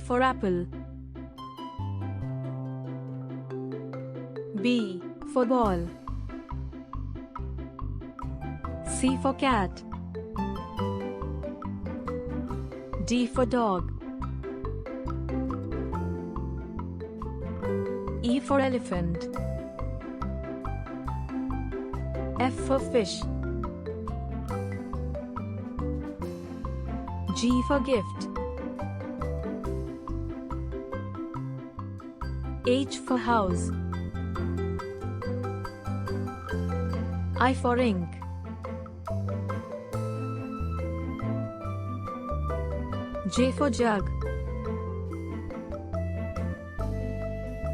for apple. B for ball. C for cat. D for dog. E for elephant. F for fish. G for gift. H for house. I for ink. J for jug.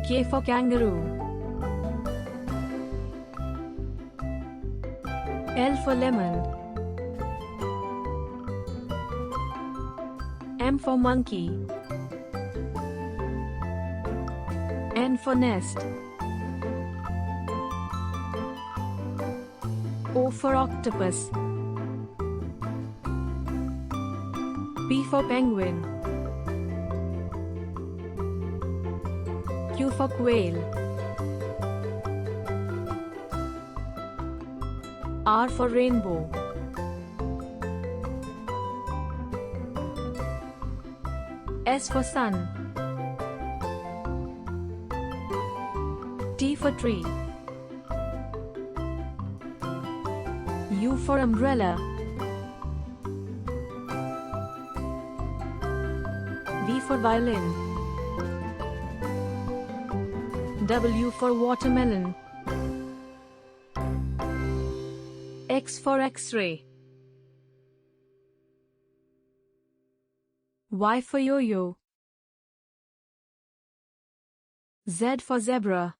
K for kangaroo. L for lemon. M for monkey. N for nest. O for octopus. P for penguin. Q for quail. R for rainbow. S for sun. T for tree. U for umbrella. V for violin. W for watermelon. X for X-ray. Y for yo-yo. Z for zebra.